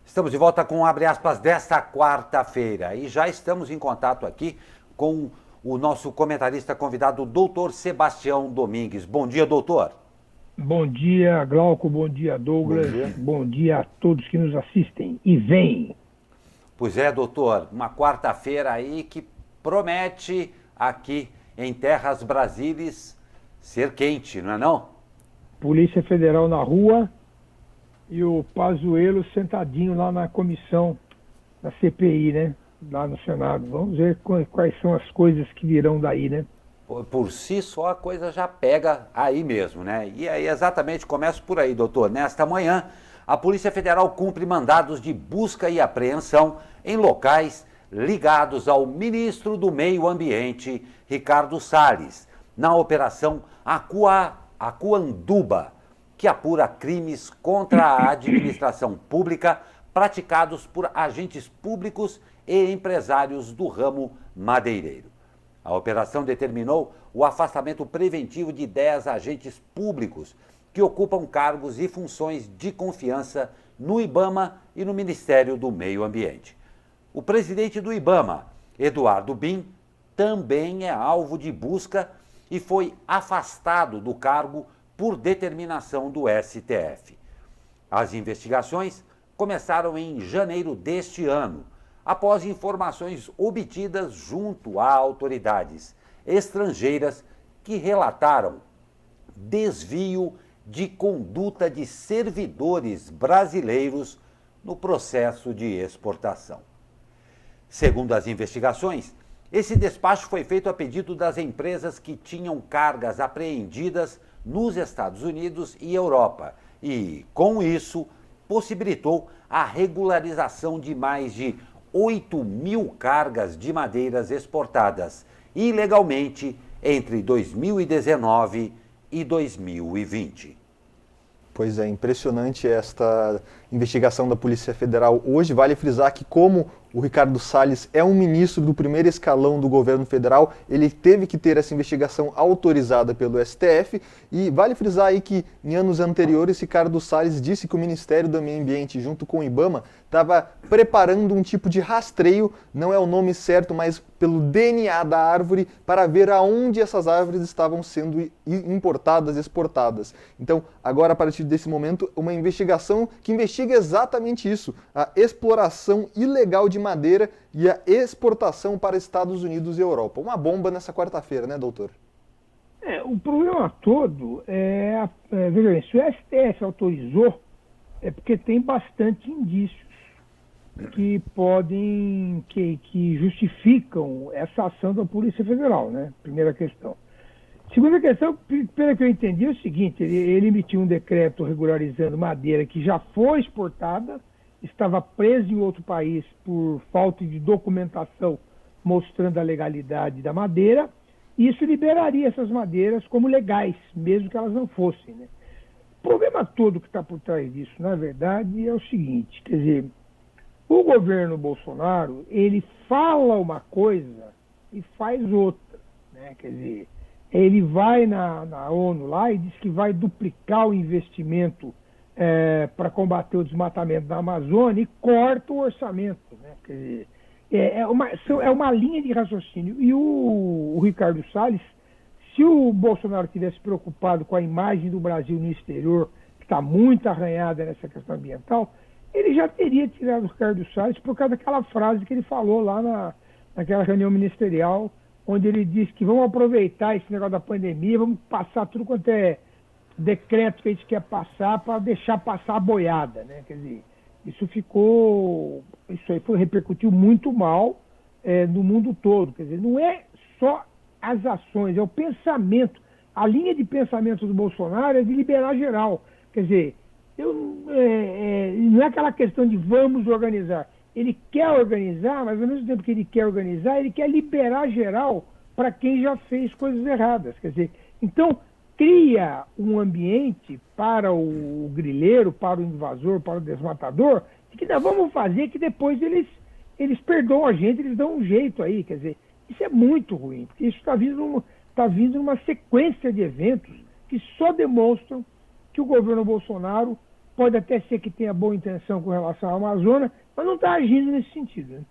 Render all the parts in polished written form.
Estamos de volta com abre aspas desta quarta-feira e já estamos em contato aqui com o nosso comentarista convidado, o doutor Sebastião Domingues. Bom dia, doutor. Bom dia, Glauco. Bom dia, Douglas. Bom dia a todos que nos assistem. E vem! Pois é, doutor, uma quarta-feira aí que promete aqui em terras brasílias ser quente, não é não? Polícia Federal na rua e o Pazuello sentadinho lá na comissão da CPI, né? Lá no Senado. Vamos ver quais são as coisas que virão daí, né? Por si só a coisa já pega aí mesmo, né? E aí exatamente começo por aí, doutor. Nesta manhã, a Polícia Federal cumpre mandados de busca e apreensão em locais ligados ao ministro do Meio Ambiente, Ricardo Salles, na Operação Acuanduba, que apura crimes contra a administração pública praticados por agentes públicos e empresários do ramo madeireiro. A operação determinou o afastamento preventivo de 10 agentes públicos que ocupam cargos e funções de confiança no IBAMA e no Ministério do Meio Ambiente. O presidente do IBAMA, Eduardo Bin, também é alvo de busca e foi afastado do cargo por determinação do STF. As investigações começaram em janeiro deste ano, após informações obtidas junto a autoridades estrangeiras que relataram desvio de conduta de servidores brasileiros no processo de exportação. Segundo as investigações, esse despacho foi feito a pedido das empresas que tinham cargas apreendidas nos Estados Unidos e Europa e, com isso, possibilitou a regularização de mais de 8.000 cargas de madeiras exportadas ilegalmente entre 2019 e 2020. Pois é, impressionante esta investigação da Polícia Federal hoje. Vale frisar que, como o Ricardo Salles é um ministro do primeiro escalão do governo federal, ele teve que ter essa investigação autorizada pelo STF. E vale frisar aí que, em anos anteriores, Ricardo Salles disse que o Ministério do Meio Ambiente, junto com o IBAMA, estava preparando um tipo de rastreio, não é o nome certo, mas pelo DNA da árvore, para ver aonde essas árvores estavam sendo importadas, exportadas. Então, agora, a partir desse momento, uma investigação que investiga exatamente isso, a exploração ilegal de madeira e a exportação para Estados Unidos e Europa. Uma bomba nessa quarta-feira, né, doutor? O problema todo veja bem, se o STF autorizou, é porque tem bastante indícios que podem, que justificam essa ação da Polícia Federal, né? Primeira questão. Segunda questão, pelo que eu entendi, é o seguinte: ele emitiu um decreto regularizando madeira que já foi exportada, estava presa em outro país por falta de documentação mostrando a legalidade da madeira, e isso liberaria essas madeiras como legais, mesmo que elas não fossem, né? O problema todo que está por trás disso, na verdade, é o seguinte: quer dizer, o governo Bolsonaro, ele fala uma coisa e faz outra, né? Quer dizer, ele vai na ONU lá e diz que vai duplicar o investimento para combater o desmatamento da Amazônia e corta o orçamento, né? Quer dizer, é uma linha de raciocínio. E o Ricardo Salles, se o Bolsonaro tivesse preocupado com a imagem do Brasil no exterior, que está muito arranhada nessa questão ambiental, ele já teria tirado o Ricardo Salles por causa daquela frase que ele falou lá naquela reunião ministerial, onde ele disse que vamos aproveitar esse negócio da pandemia, vamos passar tudo quanto é decreto que a gente quer passar para deixar passar a boiada, né? Quer dizer, isso aí repercutiu muito mal no mundo todo. Quer dizer, não é só as ações, é o pensamento. A linha de pensamento do Bolsonaro é de liberar geral. Quer dizer, não é aquela questão de vamos organizar. Ele quer organizar, mas ao mesmo tempo que ele quer organizar, ele quer liberar geral para quem já fez coisas erradas. Quer dizer, então cria um ambiente para o grileiro, para o invasor, para o desmatador, de que nós vamos fazer que depois eles perdoam a gente, eles dão um jeito aí. Quer dizer, isso é muito ruim, porque isso está vindo numa sequência de eventos que só demonstram que o governo Bolsonaro pode até ser que tenha boa intenção com relação à Amazônia, mas não está agindo nesse sentido, né?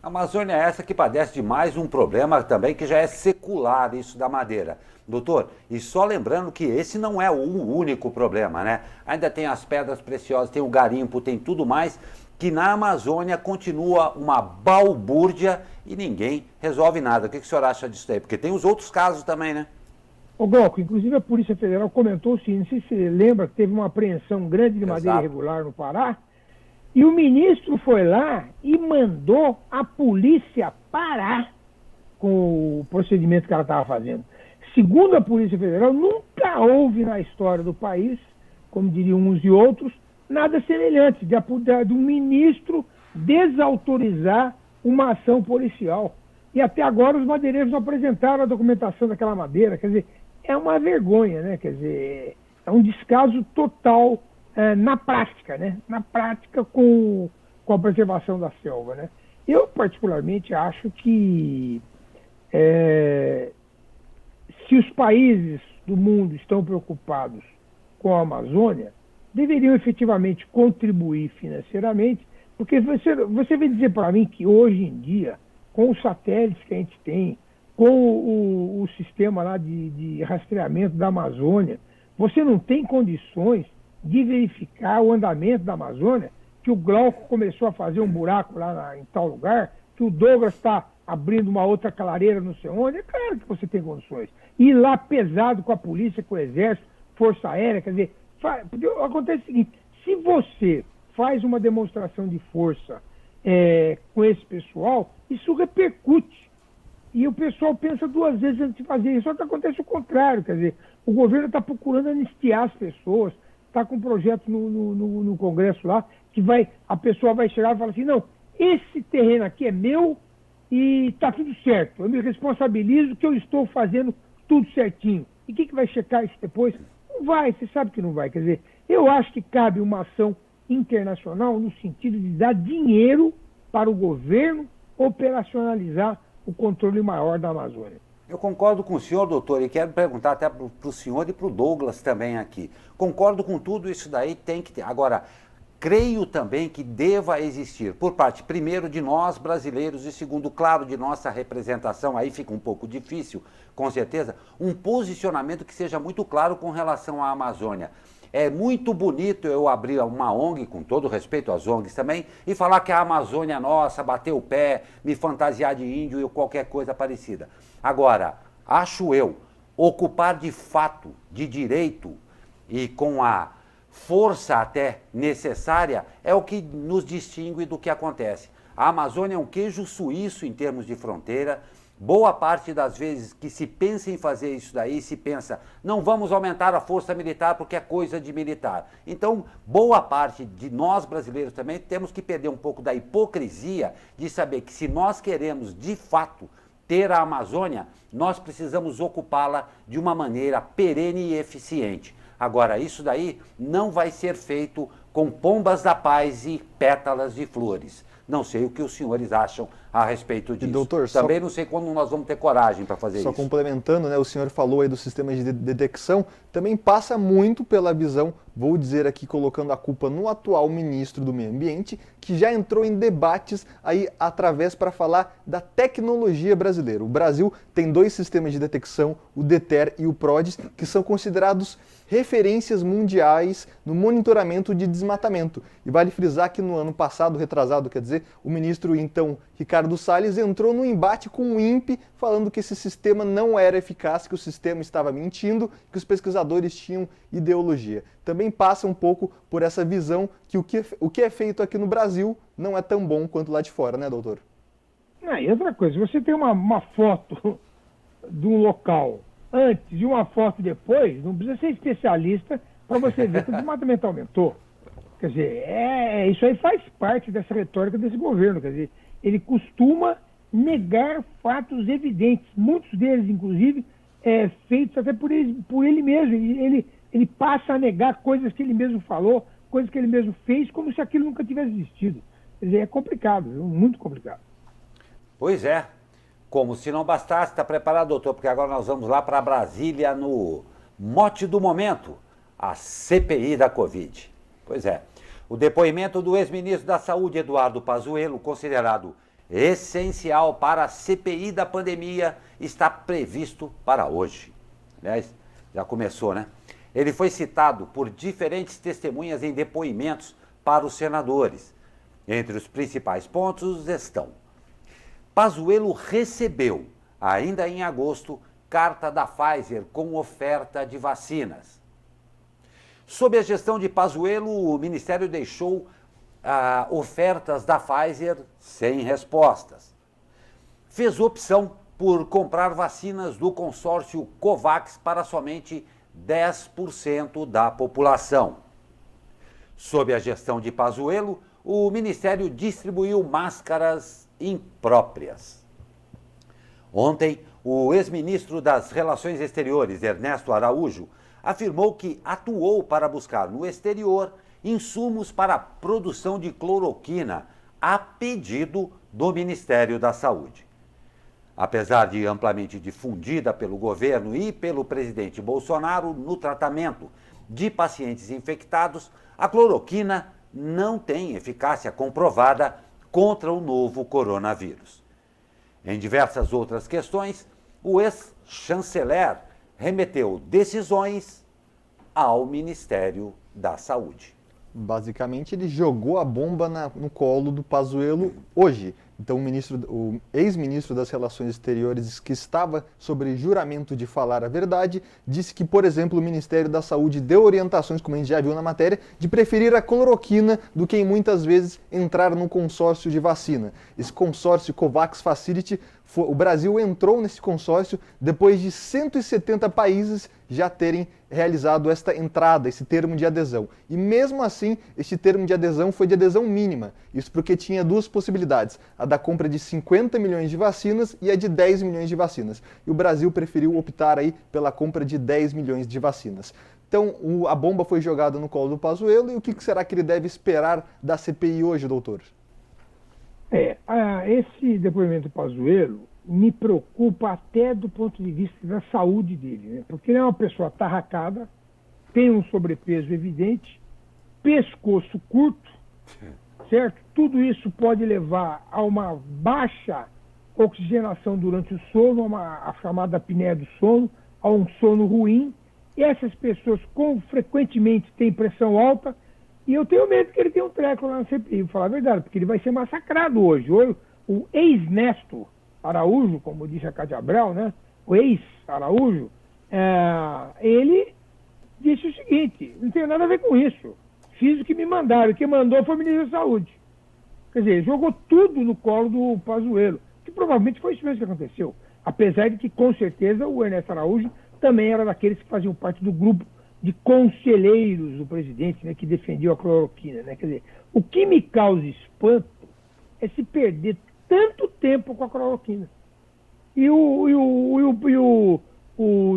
A Amazônia é essa que padece de mais um problema também que já é secular, isso da madeira. Doutor, e só lembrando que esse não é o único problema, né? Ainda tem as pedras preciosas, tem o garimpo, tem tudo mais, que na Amazônia continua uma balbúrdia e ninguém resolve nada. O que o senhor acha disso aí? Porque tem os outros casos também, né? Ô Glauco, inclusive a Polícia Federal comentou o seguinte, não sei se você lembra, que teve uma apreensão grande de madeira irregular no Pará, e o ministro foi lá e mandou a polícia parar com o procedimento que ela estava fazendo. Segundo a Polícia Federal, nunca houve na história do país, como diriam uns e outros, nada semelhante de um ministro desautorizar uma ação policial. E até agora os madeireiros não apresentaram a documentação daquela madeira. Quer dizer, é uma vergonha, né? Quer dizer, é um descaso total na prática, né? Na prática com a preservação da selva, né? Eu, particularmente, acho que se os países do mundo estão preocupados com a Amazônia, deveriam efetivamente contribuir financeiramente, porque você vem dizer para mim que hoje em dia, com os satélites que a gente tem, com o sistema lá de rastreamento da Amazônia, você não tem condições de verificar o andamento da Amazônia, que o Glauco começou a fazer um buraco lá em tal lugar, que o Douglas está abrindo uma outra clareira não sei onde. É claro que você tem condições. Ir lá pesado com a polícia, com o exército, força aérea, quer dizer, porque acontece o seguinte, se você faz uma demonstração de força com esse pessoal, isso repercute. E o pessoal pensa duas vezes antes de fazer isso. Só que acontece o contrário, quer dizer, o governo está procurando anistiar as pessoas, está com um projeto no Congresso lá, que a pessoa vai chegar e falar assim, não, esse terreno aqui é meu e está tudo certo. Eu me responsabilizo que eu estou fazendo tudo certinho. E quem que vai checar isso depois? Não vai, você sabe que não vai. Quer dizer, eu acho que cabe uma ação internacional no sentido de dar dinheiro para o governo operacionalizar o controle maior da Amazônia. Eu concordo com o senhor, doutor, e quero perguntar até para o senhor e para o Douglas também aqui. Concordo com tudo isso daí, tem que ter. Agora, creio também que deva existir, por parte, primeiro, de nós brasileiros e segundo, claro, de nossa representação, aí fica um pouco difícil, com certeza, um posicionamento que seja muito claro com relação à Amazônia. É muito bonito eu abrir uma ONG, com todo respeito às ONGs também, e falar que a Amazônia é nossa, bater o pé, me fantasiar de índio ou qualquer coisa parecida. Agora, acho eu, ocupar de fato, de direito e com a força até necessária, é o que nos distingue do que acontece. A Amazônia é um queijo suíço em termos de fronteira. Boa parte das vezes que se pensa em fazer isso daí, se pensa, não vamos aumentar a força militar porque é coisa de militar. Então, boa parte de nós brasileiros também temos que perder um pouco da hipocrisia de saber que se nós queremos, de fato, ter a Amazônia, nós precisamos ocupá-la de uma maneira perene e eficiente. Agora, isso daí não vai ser feito com pombas da paz e pétalas de flores. Não sei o que os senhores acham a respeito disso. Doutor, também não sei quando nós vamos ter coragem para fazer isso. Só complementando, né, o senhor falou aí do sistema de detecção, também passa muito pela visão, vou dizer aqui colocando a culpa no atual ministro do Meio Ambiente, que já entrou em debates aí através para falar da tecnologia brasileira. O Brasil tem 2 sistemas de detecção, o DETER e o PRODES, que são considerados referências mundiais no monitoramento de desmatamento. E vale frisar que no ano passado, retrasado, quer dizer, o ministro então Ricardo Salles entrou no embate com o INPE, falando que esse sistema não era eficaz, que o sistema estava mentindo, que os pesquisadores tinham ideologia. Também passa um pouco por essa visão que o que é feito aqui no Brasil não é tão bom quanto lá de fora, né, doutor? E outra coisa, você tem uma foto de um local antes e uma foto depois, não precisa ser especialista para você ver que o desmatamento aumentou. Quer dizer, isso aí faz parte dessa retórica desse governo. Quer dizer, ele costuma negar fatos evidentes, muitos deles, inclusive, feitos até por ele mesmo. Ele passa a negar coisas que ele mesmo falou, coisas que ele mesmo fez, como se aquilo nunca tivesse existido. Quer dizer, é complicado, muito complicado. Pois é. Como se não bastasse, está preparado, doutor? Porque agora nós vamos lá para Brasília no mote do momento, a CPI da Covid. Pois é. O depoimento do ex-ministro da Saúde, Eduardo Pazuello, considerado essencial para a CPI da pandemia, está previsto para hoje. Aliás, já começou, né? Ele foi citado por diferentes testemunhas em depoimentos para os senadores. Entre os principais pontos estão: Pazuello recebeu, ainda em agosto, carta da Pfizer com oferta de vacinas. Sob a gestão de Pazuello, o Ministério deixou ofertas da Pfizer sem respostas. Fez opção por comprar vacinas do consórcio COVAX para somente 10% da população. Sob a gestão de Pazuello, o Ministério distribuiu máscaras impróprias. Ontem, o ex-ministro das Relações Exteriores, Ernesto Araújo, afirmou que atuou para buscar no exterior insumos para a produção de cloroquina a pedido do Ministério da Saúde. Apesar de amplamente difundida pelo governo e pelo presidente Bolsonaro no tratamento de pacientes infectados, a cloroquina não tem eficácia comprovada contra o novo coronavírus. Em diversas outras questões, o ex-chanceler remeteu decisões ao Ministério da Saúde. Basicamente, ele jogou a bomba no colo do Pazuello hoje. Então, o ex-ministro das Relações Exteriores, que estava sobre juramento de falar a verdade, disse que, por exemplo, o Ministério da Saúde deu orientações, como a gente já viu na matéria, de preferir a cloroquina do que, muitas vezes, entrar no consórcio de vacina. Esse consórcio COVAX Facility, o Brasil entrou nesse consórcio depois de 170 países já terem realizado esta entrada, esse termo de adesão. E mesmo assim, este termo de adesão foi de adesão mínima. Isso porque tinha duas possibilidades, a da compra de 50 milhões de vacinas e a de 10 milhões de vacinas. E o Brasil preferiu optar aí pela compra de 10 milhões de vacinas. Então, a bomba foi jogada no colo do Pazuello, e o que será que ele deve esperar da CPI hoje, doutor? Esse depoimento do Pazuello me preocupa até do ponto de vista da saúde dele, né? Porque ele é uma pessoa atarracada, tem um sobrepeso evidente, pescoço curto, certo? Tudo isso pode levar a uma baixa oxigenação durante o sono, a chamada apneia do sono, a um sono ruim, e essas pessoas frequentemente têm pressão alta, e eu tenho medo que ele tenha um treco lá na CPI, vou falar a verdade, porque ele vai ser massacrado hoje. O ex-Nesto Araújo, como disse a Cátia Abreu, né? O ex-Araújo, ele disse o seguinte: não tem nada a ver com isso. Fiz o que me mandaram, o que mandou foi o ministro da Saúde. Quer dizer, jogou tudo no colo do Pazuello, que provavelmente foi isso mesmo que aconteceu. Apesar de que, com certeza, o Ernesto Araújo também era daqueles que faziam parte do grupo de conselheiros do presidente, né, que defendiam a cloroquina, né? Quer dizer, o que me causa espanto é se perder tanto tempo com a cloroquina. E o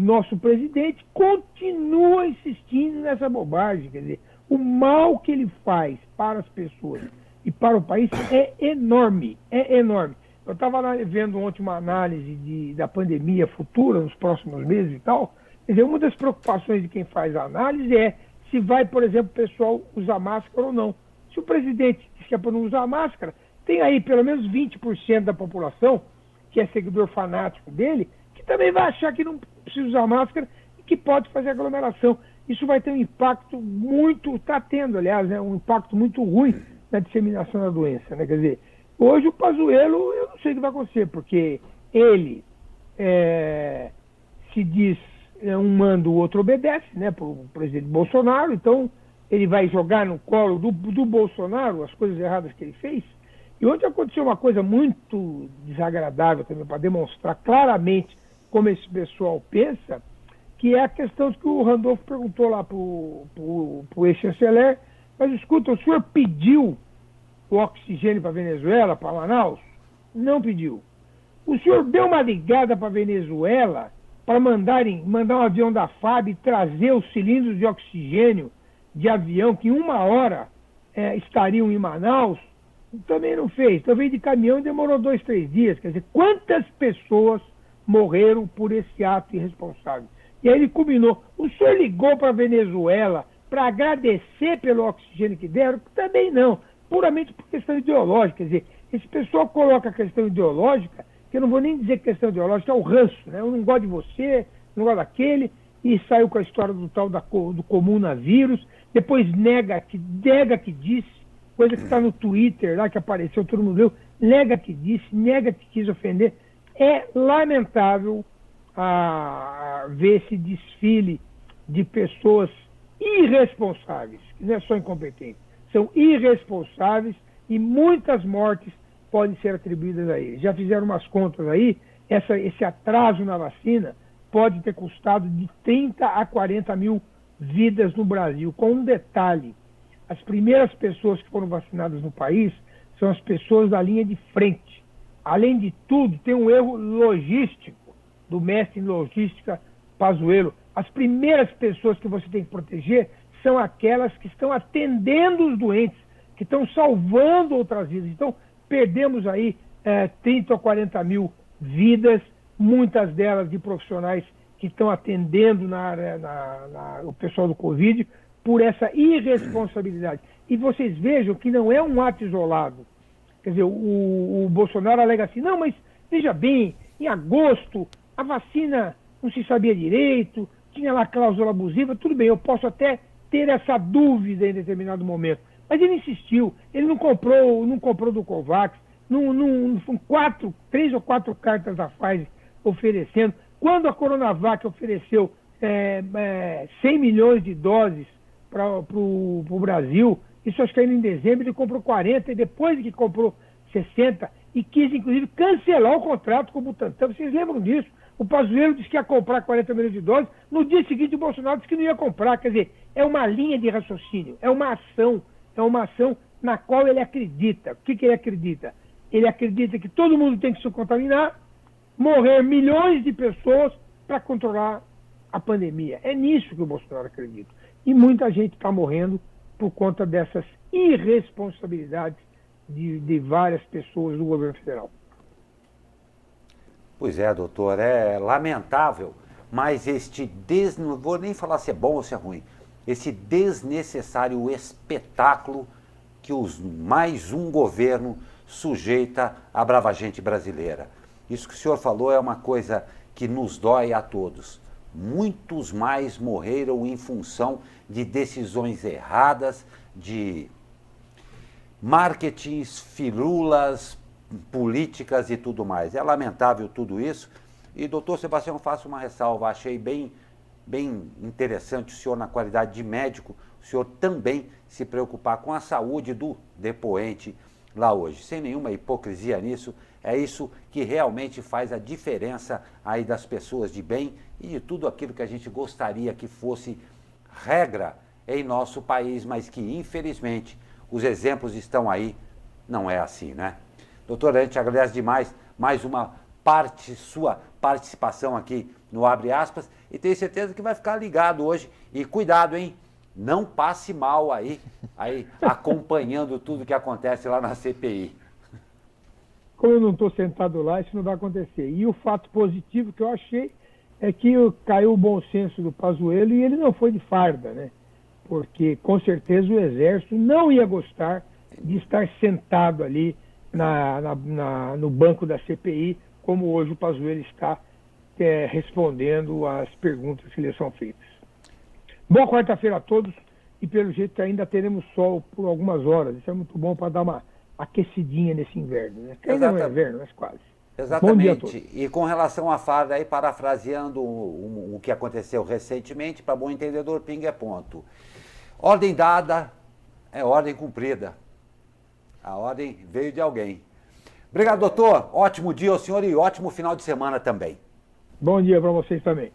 nosso presidente continua insistindo nessa bobagem. Quer dizer, o mal que ele faz para as pessoas e para o país é enorme, é enorme. Eu estava vendo ontem uma análise da pandemia futura, nos próximos meses e tal. Quer dizer, uma das preocupações de quem faz a análise é se vai, por exemplo, o pessoal usar máscara ou não. Se o presidente diz que é para não usar máscara, tem aí pelo menos 20% da população, que é seguidor fanático dele, que também vai achar que não precisa usar máscara e que pode fazer aglomeração. Isso vai ter um impacto muito, está tendo, aliás, né, um impacto muito ruim na disseminação da doença, né? Quer dizer, hoje o Pazuello, eu não sei o que vai acontecer, porque ele se diz um manda, o outro obedece, né, para o presidente Bolsonaro. Então ele vai jogar no colo do Bolsonaro as coisas erradas que ele fez. E ontem aconteceu uma coisa muito desagradável também, para demonstrar claramente como esse pessoal pensa, que é a questão que o Randolph perguntou lá para o ex-chanceler: mas escuta, o senhor pediu o oxigênio para a Venezuela, para Manaus? Não pediu. O senhor deu uma ligada para a Venezuela para mandar um avião da FAB trazer os cilindros de oxigênio de avião que em 1 hora estariam em Manaus? Também não fez. Então veio de caminhão e demorou 2, 3 dias. Quer dizer, quantas pessoas morreram por esse ato irresponsável? E aí ele combinou: o senhor ligou para a Venezuela para agradecer pelo oxigênio que deram, também não, puramente por questão ideológica. Quer dizer, esse pessoal coloca a questão ideológica, que eu não vou nem dizer questão ideológica, é o ranço, né? Eu não gosto de você, não gosto daquele, e saiu com a história do tal do comunavírus, depois nega que disse, coisa que está no Twitter lá, que apareceu, todo mundo viu, nega que disse, nega que quis ofender. É lamentável ver esse desfile de pessoas irresponsáveis, que não é só incompetentes, são irresponsáveis, e muitas mortes podem ser atribuídas a eles. Já fizeram umas contas aí, esse atraso na vacina pode ter custado de 30 a 40 mil vidas no Brasil, com um detalhe: as primeiras pessoas que foram vacinadas no país são as pessoas da linha de frente. Além de tudo, tem um erro logístico do mestre em logística Pazuello. As primeiras pessoas que você tem que proteger são aquelas que estão atendendo os doentes, que estão salvando outras vidas. Então, perdemos aí 30 ou 40 mil vidas, muitas delas de profissionais que estão atendendo o pessoal do Covid, por essa irresponsabilidade. E vocês vejam que não é um ato isolado. Quer dizer, o Bolsonaro alega assim, não, mas veja bem, em agosto a vacina não se sabia direito, tinha lá cláusula abusiva, tudo bem, eu posso até ter essa dúvida em determinado momento. Mas ele insistiu, ele não comprou do Covax, são 3 ou 4 cartas da Pfizer oferecendo. Quando a Coronavac ofereceu 100 milhões de doses para o Brasil, isso acho que ainda em dezembro, ele comprou 40, e depois que comprou 60, e quis inclusive cancelar o contrato com o Butantan. Vocês lembram disso? O Pazuello disse que ia comprar 40 milhões de doses, no dia seguinte o Bolsonaro disse que não ia comprar. Quer dizer, é uma linha de raciocínio, é uma ação na qual ele acredita. O que ele acredita? Ele acredita que todo mundo tem que se contaminar, morrer milhões de pessoas para controlar a pandemia. É nisso que o Bolsonaro acredita. E muita gente está morrendo por conta dessas irresponsabilidades de várias pessoas do governo federal. Pois é, doutor, é lamentável, mas não vou nem falar se é bom ou se é ruim, esse desnecessário espetáculo que mais um governo sujeita à brava gente brasileira. Isso que o senhor falou é uma coisa que nos dói a todos. Muitos mais morreram em função de decisões erradas, de marketings, firulas, políticas e tudo mais. É lamentável tudo isso. E, doutor Sebastião, faço uma ressalva. Achei bem interessante o senhor, na qualidade de médico, o senhor também se preocupar com a saúde do depoente lá hoje. Sem nenhuma hipocrisia nisso, é isso que realmente faz a diferença aí das pessoas de bem e de tudo aquilo que a gente gostaria que fosse regra em nosso país, mas que, infelizmente, os exemplos estão aí, não é assim, né? Doutor, a gente agradece demais mais uma sua participação aqui no Abre Aspas, e tenho certeza que vai ficar ligado hoje. E cuidado, hein? Não passe mal aí acompanhando tudo que acontece lá na CPI. Como eu não estou sentado lá, isso não vai acontecer. E o fato positivo que eu achei é que caiu o bom senso do Pazuello e ele não foi de farda, né? Porque com certeza o Exército não ia gostar de estar sentado ali no banco da CPI, como hoje o Pazuello está respondendo às perguntas que lhe são feitas. Boa quarta-feira a todos, e pelo jeito ainda teremos sol por algumas horas. Isso é muito bom para dar uma aquecidinha nesse inverno, né? Que ainda não é inverno, mas quase. Exatamente. E com relação à farda, aí, parafraseando o que aconteceu recentemente, para bom entendedor, pinga é ponto. Ordem dada é ordem cumprida. A ordem veio de alguém. Obrigado, doutor. Ótimo dia ao senhor e ótimo final de semana também. Bom dia para vocês também.